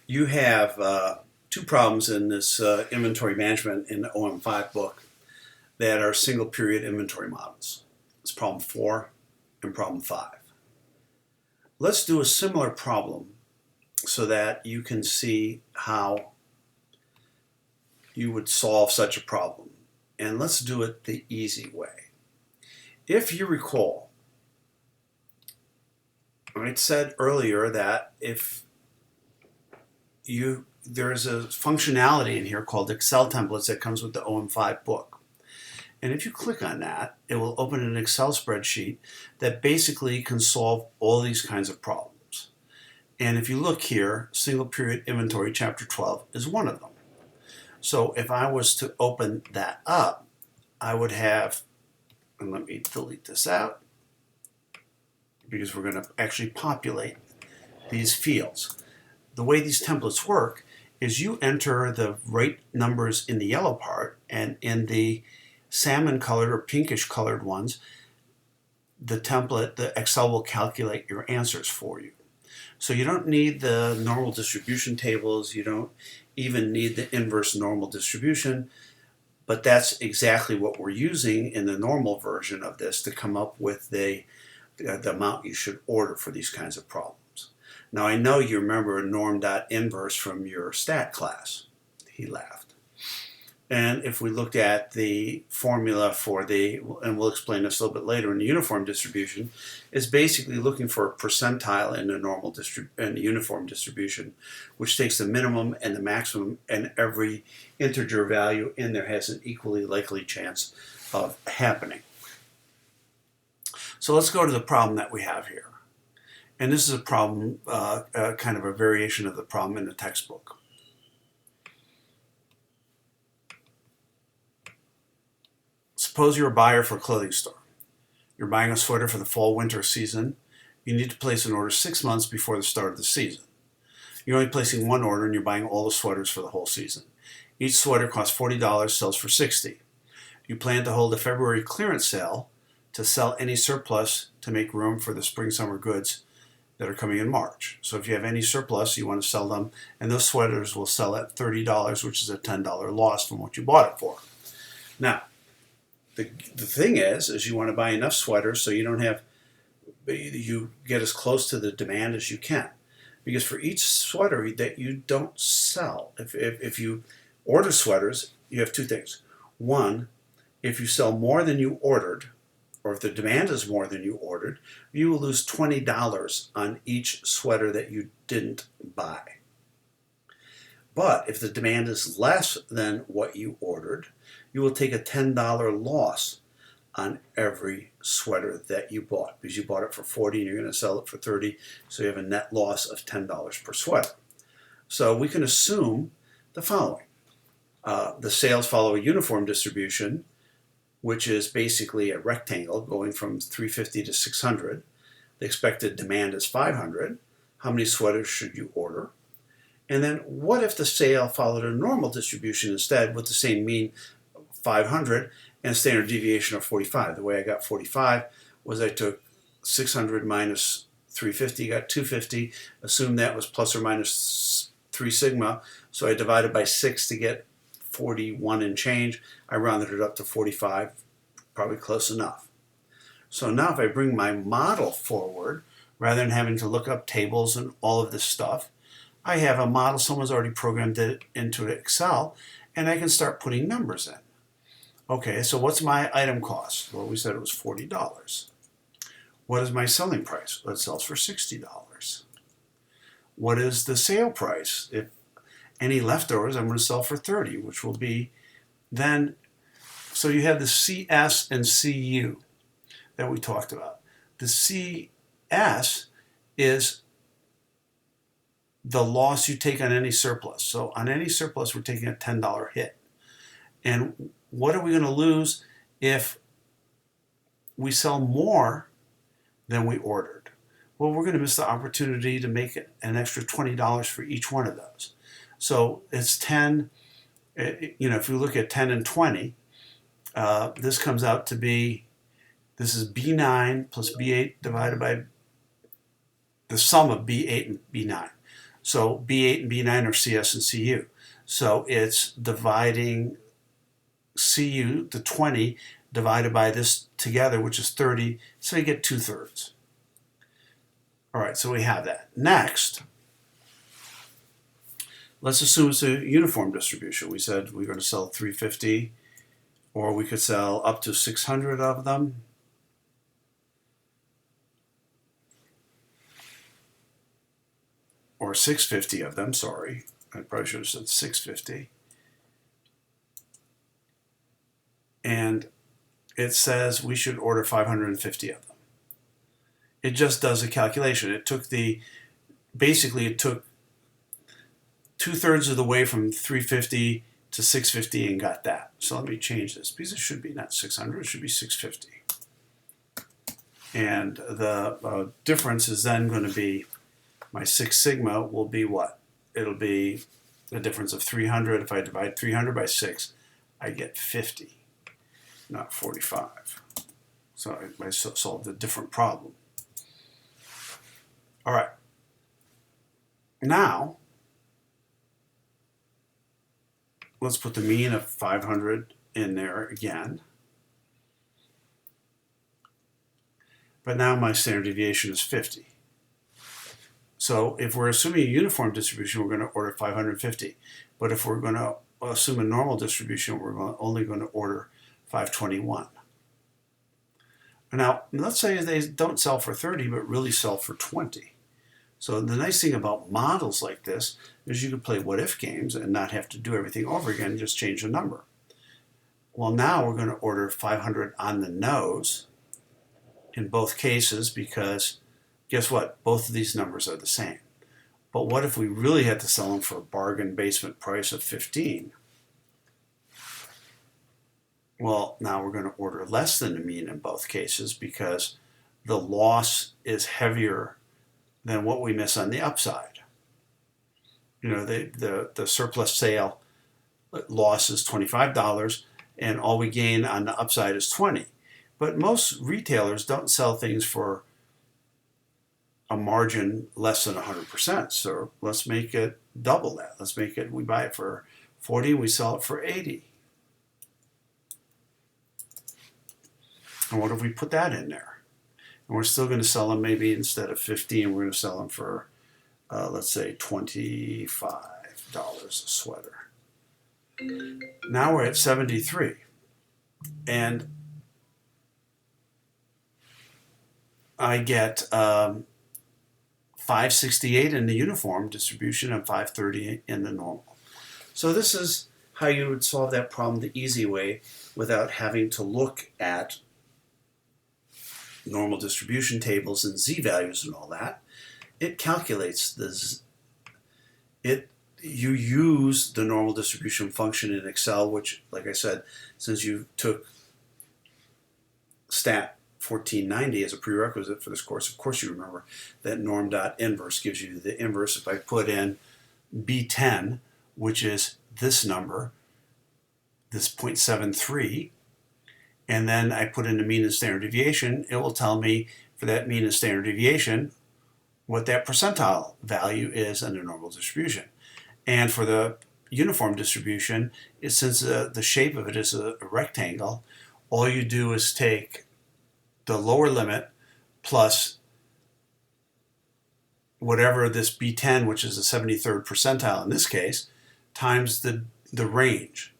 You have two problems in this inventory management in the OM5 book that are single period inventory models. It's problem 4 and problem 5. Let's do a similar problem so that you can see how you would solve such a problem. And let's do it the easy way. If you recall, I said earlier that there's a functionality in here called Excel templates that comes with the OM5 book. And if you click on that, it will open an Excel spreadsheet that basically can solve all these kinds of problems. And if you look here, single period inventory chapter 12 is one of them. So if I was to open that up, I would have, and let me delete this out because we're going to actually populate these fields. The way these templates work is you enter the right numbers in the yellow part, and in the salmon colored or pinkish colored ones, the Excel will calculate your answers for you. So you don't need the normal distribution tables, you don't even need the inverse normal distribution, but that's exactly what we're using in the normal version of this to come up with the amount you should order for these kinds of problems. Now I know you remember norm.inverse from your stat class. He laughed. And if we looked at the formula for and we'll explain this a little bit later in the uniform distribution, is basically looking for a percentile in the uniform distribution, which takes the minimum and the maximum, and every integer value in there has an equally likely chance of happening. So let's go to the problem that we have here. And this is a problem, kind of a variation of the problem in the textbook. Suppose you're a buyer for a clothing store. You're buying a sweater for the fall-winter season. You need to place an order 6 months before the start of the season. You're only placing one order and you're buying all the sweaters for the whole season. Each sweater costs $40, sells for $60. You plan to hold a February clearance sale to sell any surplus to make room for the spring-summer goods that are coming in March. So if you have any surplus, you want to sell them, and those sweaters will sell at $30, which is a $10 loss from what you bought it for. Now, the thing is you want to buy enough sweaters so you get as close to the demand as you can. Because for each sweater that you don't sell, if you order sweaters, you have two things. One, if you sell more than you ordered, or if the demand is more than you ordered, you will lose $20 on each sweater that you didn't buy. But if the demand is less than what you ordered, you will take a $10 loss on every sweater that you bought, because you bought it for $40 and you're going to sell it for $30, so you have a net loss of $10 per sweater. So we can assume the following. The sales follow a uniform distribution, which is basically a rectangle going from 350 to 600. The expected demand is 500. How many sweaters should you order? And then what if the sale followed a normal distribution instead with the same mean 500 and a standard deviation of 45? The way I got 45 was I took 600 minus 350, got 250, assumed that was plus or minus 3 sigma, so I divided by 6 to get 41 and change. I rounded it up to 45, probably close enough. So now if I bring my model forward, rather than having to look up tables and all of this stuff, I have a model, someone's already programmed it into Excel, and I can start putting numbers in. Okay, so what's my item cost? Well, we said it was $40. What is my selling price? Well, it sells for $60. What is the sale price? If any leftovers, I'm going to sell for $30, which will be then, so you have the CS and CU that we talked about. The CS is the loss you take on any surplus. So on any surplus, we're taking a $10 hit. And what are we going to lose if we sell more than we ordered? Well, we're going to miss the opportunity to make an extra $20 for each one of those. So it's 10, if we look at 10 and 20, this comes out to be, this is B9 plus B8 divided by the sum of B8 and B9. So B8 and B9 are CS and CU. So it's dividing CU, the 20, divided by this together, which is 30. So you get 2/3. All right, so we have that. Next, let's assume it's a uniform distribution. We said we're going to sell 350, or we could sell up to 600 of them. Or 650 of them, sorry. I probably should have said 650. And it says we should order 550 of them. It just does a calculation. It took basically it took 2/3 of the way from 350 to 650 and got that. So let me change this, because it should be not 600, it should be 650. And the difference is then going to be, my 6 sigma will be what? It'll be a difference of 300. If I divide 300 by 6, I get 50, not 45. So I solved a different problem. All right. Now, let's put the mean of 500 in there again. But now my standard deviation is 50. So if we're assuming a uniform distribution, we're going to order 550. But if we're going to assume a normal distribution, we're only going to order 521. Now, let's say they don't sell for 30, but really sell for 20. So the nice thing about models like this is you can play what-if games and not have to do everything over again, just change the number. Well, now we're going to order 500 on the nose in both cases, because guess what? Both of these numbers are the same. But what if we really had to sell them for a bargain basement price of 15? Well, now we're going to order less than the mean in both cases, because the loss is heavier than what we miss on the upside. You know, the surplus sale loss is $25, and all we gain on the upside is 20. But most retailers don't sell things for a margin less than 100%. So let's make it double that. Let's make it, we buy it for 40, we sell it for 80. And what if we put that in there? And we're still going to sell them, maybe instead of 15, we're going to sell them for, let's say, $25 a sweater. Now we're at 73. And I get 568 in the uniform distribution and 530 in the normal. So this is how you would solve that problem the easy way, without having to look at normal distribution tables and z-values and all that. It calculates this. You use the normal distribution function in Excel, which, like I said, since you took Stat 1490 as a prerequisite for this course, of course you remember that norm.inverse gives you the inverse. If I put in B10, which is this number, this 0.73, and then I put in the mean and standard deviation, it will tell me for that mean and standard deviation what that percentile value is in the normal distribution. And for the uniform distribution, since the shape of it is a rectangle, all you do is take the lower limit plus whatever this B10, which is the 73rd percentile in this case, times the range,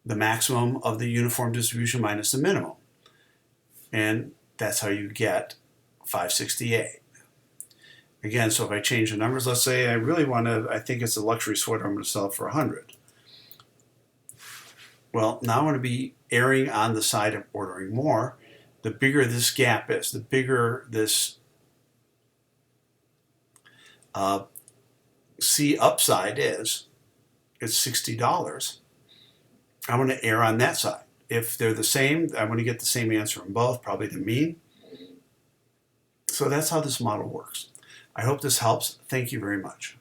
the maximum of the uniform distribution minus the minimum. And that's how you get 568. Again, so if I change the numbers, let's say I really want to, I think it's a luxury sweater, I'm going to sell it for 100. Well, now I'm going to be erring on the side of ordering more. The bigger this gap is, the bigger this C upside is, it's $60. I'm going to err on that side. If they're the same, I'm going to get the same answer in both, probably the mean. So that's how this model works. I hope this helps. Thank you very much.